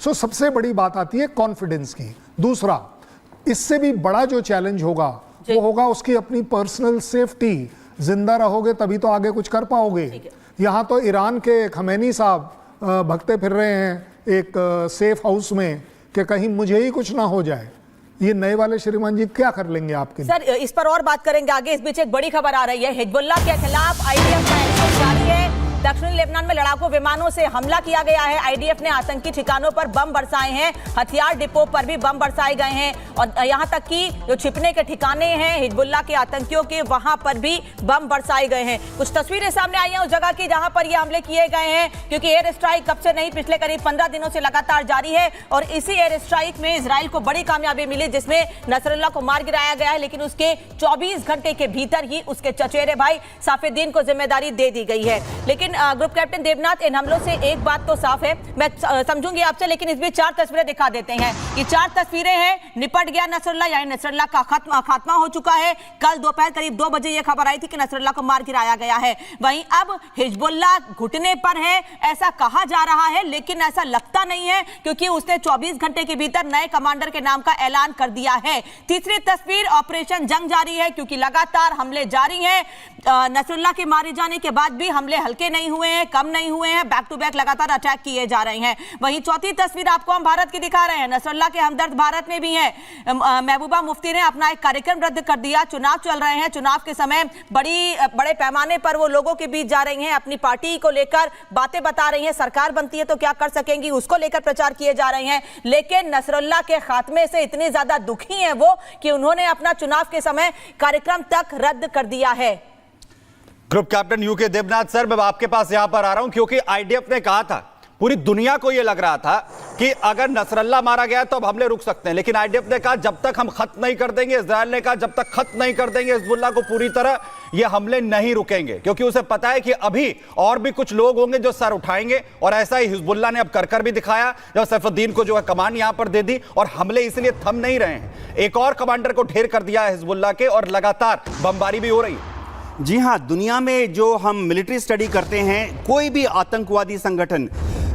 सो सबसे बड़ी बात आती है कॉन्फिडेंस की। दूसरा, इससे भी बड़ा जो चैलेंज होगा वो होगा उसकी अपनी पर्सनल सेफ्टी। जिंदा रहोगे तभी तो आगे कुछ कर पाओगे। यहाँ तो ईरान के खमैनी साहब भगते फिर रहे हैं एक सेफ हाउस में कि कहीं मुझे ही कुछ ना हो जाए। ये नए वाले श्रीमान जी क्या कर लेंगे आपके लिए? सर, इस पर और बात करेंगे आगे। इस बीच एक बड़ी खबर आ रही है, हिजबुल्लाह के खिलाफ आईडीएफ का एक्शन जारी है। दक्षिणी लेबनान में लड़ाकू विमानों से हमला किया गया है। आईडीएफ ने आतंकी ठिकानों पर बम बरसाए हैं, हथियार डिपो पर भी बम बरसाए गए हैं और यहां तक कि जो छिपने के ठिकाने हैं हिजबुल्लाह के आतंकियों के, वहां पर भी बम बरसाए गए हैं। कुछ तस्वीरें सामने आई हैं उस जगह की जहां पर ये हमले किए गए हैं, क्योंकि एयर स्ट्राइक कब से नहीं, पिछले करीब 15 दिनों से लगातार जारी है और इसी एयर स्ट्राइक में इजराइल को बड़ी कामयाबी मिली, जिसमें नसरुल्लाह को मार गिराया गया है। लेकिन उसके 24 घंटे के भीतर ही उसके चचेरे भाई साफेदीन को जिम्मेदारी दे दी गई है। लेकिन ग्रुप कैप्टन देवनाथ, इन हमलों से एक बात तो साफ है, मैं समझूंगी आपसे, लेकिन इस बीच 4 तस्वीरें दिखा देते हैं। ये 4 तस्वीरें हैं, निपट गया नसरुल्लाह, यानी नसरुल्लाह का खात्मा हो चुका है। कल दोपहर करीब 2 बजे ये खबर आई थी कि नसरुल्लाह को मार गिराया गया है। वहीं अब हिजबुल्लाह घुटने पर है ऐसा कहा जा रहा है, लेकिन ऐसा लगता नहीं है, क्योंकि उसने 24 घंटे के भीतर नए कमांडर के नाम का ऐलान कर दिया है। तीसरी तस्वीर, ऑपरेशन जंग जारी है, क्योंकि लगातार हमले जारी हैं। नसरुल्लाह के मारे जाने के बाद भी हमले हल्के नहीं हुए हैं, कम नहीं हुए हैं, बैक टू बैक लगातार अटैक किए जा रहे हैं। वहीं चौथी तस्वीर आपको हम भारत की दिखा रहे हैं। नसरुल्लाह के हमदर्द भारत में भी हैं। महबूबा मुफ्ती ने अपना एक कार्यक्रम रद्द कर दिया। चुनाव चल रहे हैं, चुनाव के समय बड़े पैमाने पर वो लोगों के बीच जा रही हैं, अपनी पार्टी को लेकर बातें बता रही हैं। सरकार बनती है तो क्या कर सकेंगी, उसको लेकर प्रचार किए जा रहे हैं। लेकिन नसरुल्लाह के खात्मे से इतनी ज्यादा दुखी हैं वो कि उन्होंने अपना चुनाव के समय कार्यक्रम तक रद्द कर दिया है। Group captain UK Devnath sir, मैं आपके पास यहां पर आ रहा हूं क्योंकि आईडीएफ ने कहा था, पूरी दुनिया को यह लग रहा था कि अगर नसरुल्लाह मारा गया तो अब हमले रुक सकते हैं, लेकिन आईडीएफ ने कहा जब तक हम खत्म नहीं कर देंगे, इजराइल ने कहा जब तक खत्म नहीं कर देंगे हिजबुल्लाह को पूरी तरह, ये हमले नहीं रुकेंगे, क्योंकि उसे पता है कि अभी और भी कुछ लोग होंगे जो सर उठाएंगे। और ऐसा ही हिजबुल्लाह ने अब कर भी दिखाया, जब सैफुद्दीन को जो है कमान यहां पर दे दी और हमले इसलिए थम नहीं रहे हैं। एक और कमांडर को ढेर कर दिया हिजबुल्लाह के और लगातार बमबारी भी हो रही है। जी हाँ, दुनिया में जो हम मिलिट्री स्टडी करते हैं, कोई भी आतंकवादी संगठन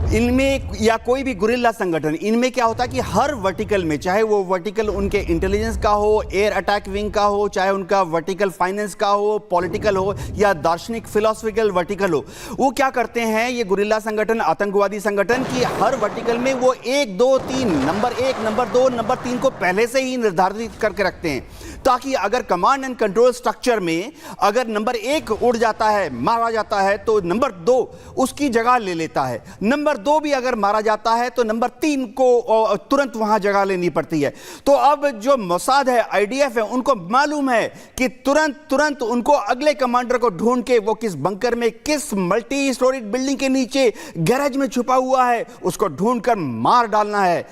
इनमें या कोई भी गुरिल्ला संगठन, इनमें क्या होता है कि हर वर्टिकल में, चाहे वो वर्टिकल उनके इंटेलिजेंस का हो, एयर अटैक विंग का हो, चाहे उनका वर्टिकल फाइनेंस का हो, पॉलिटिकल हो या दार्शनिक फिलोसफिकल वर्टिकल हो, वो क्या करते हैं ये गुरिल्ला संगठन, आतंकवादी संगठन की हर वर्टिकल में वो 1 2 3 नंबर 1 नंबर 2 नंबर 3 को पहले से ही निर्धारित करके रखते हैं, ताकि अगर कमांड एंड कंट्रोल स्ट्रक्चर में अगर नंबर 1 उड़ जाता है, मारा जाता है, तो नंबर 2 उसकी जगह ले लेता है। नंबर 2 भी अगर मारा जाता है तो नंबर 3 को तुरंत वहां जगह लेनी पड़ती है। तो अब जो मोसाद है, आईडीएफ है, उनको मालूम है कि तुरंत उनको अगले कमांडर को ढूंढ के वो किस बंकर में, किस मल्टी स्टोरीड बिल्डिंग के नीचे गैरेज में छुपा हुआ है, उसको ढूंढकर मार डालना है।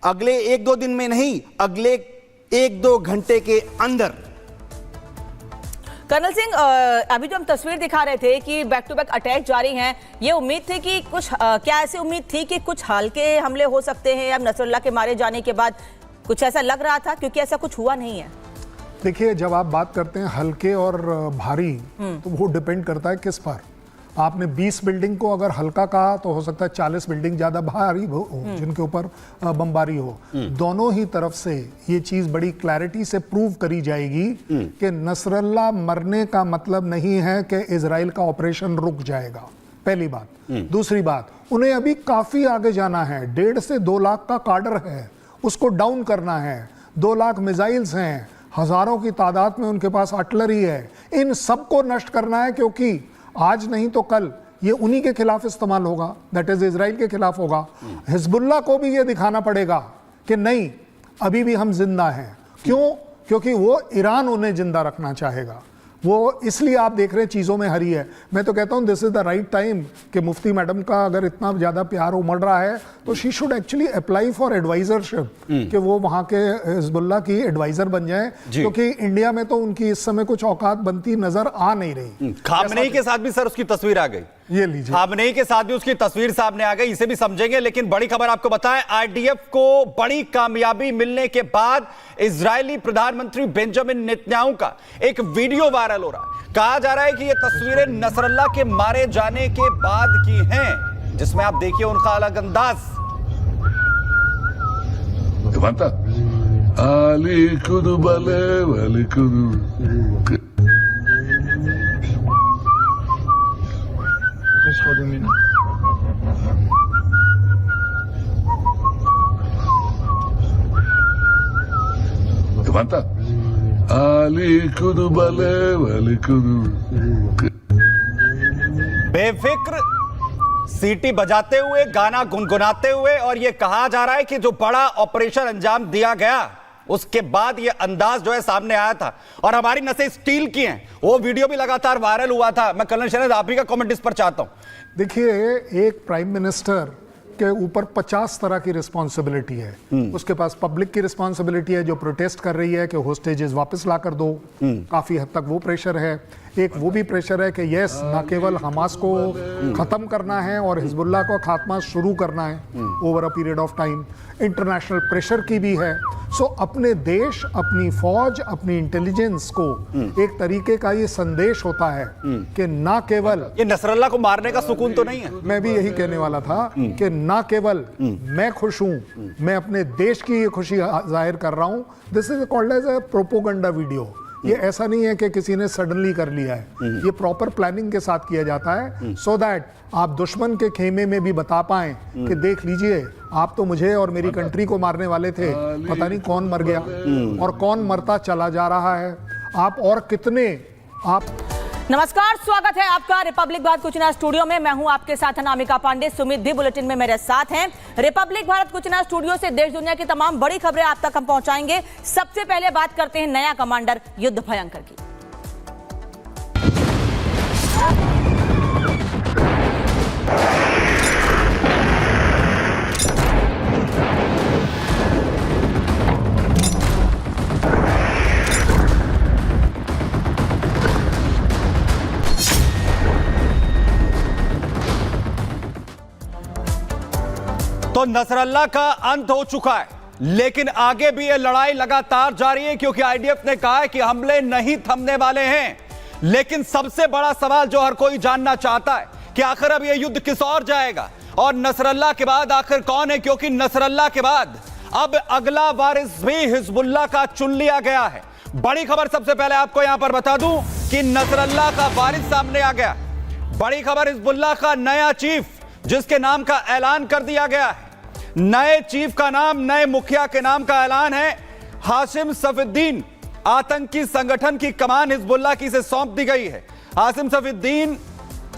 अगले 1-2 दिन में नहीं, अगले 1-2 घंटे के अंदर। कर्नल सिंह, अभी जो हम तस्वीर दिखा रहे थे कि बैक टू बैक अटैक जारी हैं, ये उम्मीद थी कि कुछ क्या ऐसी उम्मीद थी कि कुछ हल्के हमले हो सकते हैं अब नसरुल्लाह के मारे जाने के बाद? कुछ ऐसा लग रहा था, क्योंकि ऐसा कुछ हुआ नहीं है। देखिए, जब आप बात करते हैं हल्के और भारी, तो वो डिपेंड करता है किस पर। आपने 20 बिल्डिंग को अगर हल्का कहा तो हो सकता है 40 बिल्डिंग ज्यादा भारी हो जिनके ऊपर बमबारी हो। दोनों ही तरफ से ये चीज बड़ी क्लैरिटी से प्रूव करी जाएगी कि नसरुल्लाह मरने का मतलब नहीं है कि इजराइल का ऑपरेशन रुक जाएगा, पहली बात। दूसरी बात, उन्हें अभी काफी आगे जाना है। 1.5 से 2 लाख का कार्डर है, उसको डाउन करना है। 2 लाख मिसाइल्स हैं, हजारों की तादाद में उनके पास आर्टिलरी है। इन सबको नष्ट करना है, क्योंकि आज नहीं तो कल ये उन्हीं के खिलाफ इस्तेमाल होगा, दैट इज इजराइल के खिलाफ होगा। हिजबुल्लाह को भी ये दिखाना पड़ेगा कि नहीं, अभी भी हम जिंदा हैं। क्यों? क्योंकि वो ईरान उन्हें जिंदा रखना चाहेगा। वो इसलिए आप देख रहे हैं चीज़ों में हरी है। मैं तो कहता हूं this is the right time कि मुफ्ती मैडम का अगर इतना ज़्यादा प्यार उमड़ रहा है तो she should actually apply for advisorship, कि वो वहाँ के हिजबुल्लाह की एडवाइजर बन जाए, क्योंकि इंडिया में तो उनकी इस समय कुछ औकात बनती नजर आ नहीं रही। खामनेई के साथ भी सर उसकी तस्वीर आ गई, ये लीजिए, खामनेई के साथ भी उसकी तस्वीर सामने आ गई, इसे भी समझेंगे। लेकिन बड़ी खबर आपको बताएं, आईडीएफ को बड़ी कामयाबी मिलने के बाद इजरायली प्रधानमंत्री बेंजामिन नेतन्याहू का एक वीडियो वायरल हो रहा है। कहा जा रहा है कि ये तस्वीरें नसरुल्लाह के मारे जाने के बाद की हैं, जिसमें आप देखिए उनका अलग अंदाज। Mantap. Ali kudu bale, ali kudu. Mantap. Ali kudu bale, ali kudu. बेफिक्र सीटी बजाते हुए, गाना गुनगुनाते हुए, और यह कहा जा रहा है कि जो बड़ा ऑपरेशन अंजाम दिया गया उसके बाद यह अंदाज जो है सामने आया था और हमारी नसें स्टील की हैं। वो वीडियो भी लगातार वायरल हुआ था। मैं कर्नल शरद आप ही का कमेंट इस पर चाहता हूं। देखिए, एक प्राइम मिनिस्टर के ऊपर 50 तरह की रिस्पॉन्सिबिलिटी है। उसके पास पब्लिक की रिस्पॉन्सिबिलिटी है जो प्रोटेस्ट कर रही है कि होस्टेजेस वापस ला कर दो, काफी हद तक वो प्रेशर है। एक वो भी प्रेशर है कि यस, न केवल हमास को खत्म करना है और हिजबुल्लाह को खात्मा शुरू करना है over a period of time. International pressure की भी है। सो अपने देश, अपनी फौज, अपनी इंटेलिजेंस को एक तरीके का ये संदेश होता है कि ना केवल ये नसरल्ला को मारने का सुकून तो नहीं है। मैं भी यही कहने वाला था कि ना केवल मैं खुश हूं, मैं अपने देश की ये खुशी जाहिर कर रहा हूं। This is called as a propaganda video. ये ऐसा नहीं है कि किसी ने सडनली कर लिया है। ये प्रॉपर प्लानिंग के साथ किया जाता है सो दैट आप दुश्मन के खेमे में भी बता पाएं कि देख लीजिए, आप तो मुझे और मेरी कंट्री को मारने वाले थे, पता नहीं कौन मर गया और कौन मरता चला जा रहा है। आप और कितने आप नमस्कार, स्वागत है आपका रिपब्लिक भारत कुचिना स्टूडियो में। मैं हूं आपके साथ अनामिका पांडे। सुमित भी बुलेटिन में मेरे साथ हैं। रिपब्लिक भारत कुचिना स्टूडियो से देश दुनिया की तमाम बड़ी खबरें आप तक हम पहुंचाएंगे। सबसे पहले बात करते हैं नया कमांडर युद्ध भयंकर की। तो नसरल्ला का अंत हो चुका है, लेकिन आगे भी यह लड़ाई लगातार जारी है क्योंकि आईडीएफ ने कहा है कि हमले नहीं थमने वाले हैं। लेकिन सबसे बड़ा सवाल जो हर कोई जानना चाहता है कि आखिर अब यह युद्ध किस ओर जाएगा और नसरल्ला के बाद आखिर कौन है, क्योंकि नसरल्ला के बाद अब अगला वारिस भी हिजबुल्लाह का चुन लिया गया है। बड़ी खबर सबसे पहले आपको यहां पर बता दूं कि नसरल्ला का वारिस सामने आ गया। बड़ी खबर, हिजबुल्लाह का नया चीफ जिसके नाम का ऐलान कर दिया गया है। नए चीफ का नाम, नए मुखिया के नाम का ऐलान है हाशिम सफीउद्दीन। आतंकी संगठन की कमान हिजबुल्लाह की से सौंप दी गई है। हाशिम सफीउद्दीन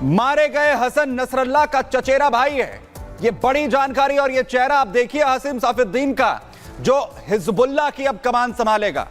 मारे गए हसन नसरल्लाह का चचेरा भाई है। यह बड़ी जानकारी और यह चेहरा आप देखिए हाशिम सफीउद्दीन का, जो हिजबुल्लाह की अब कमान संभालेगा।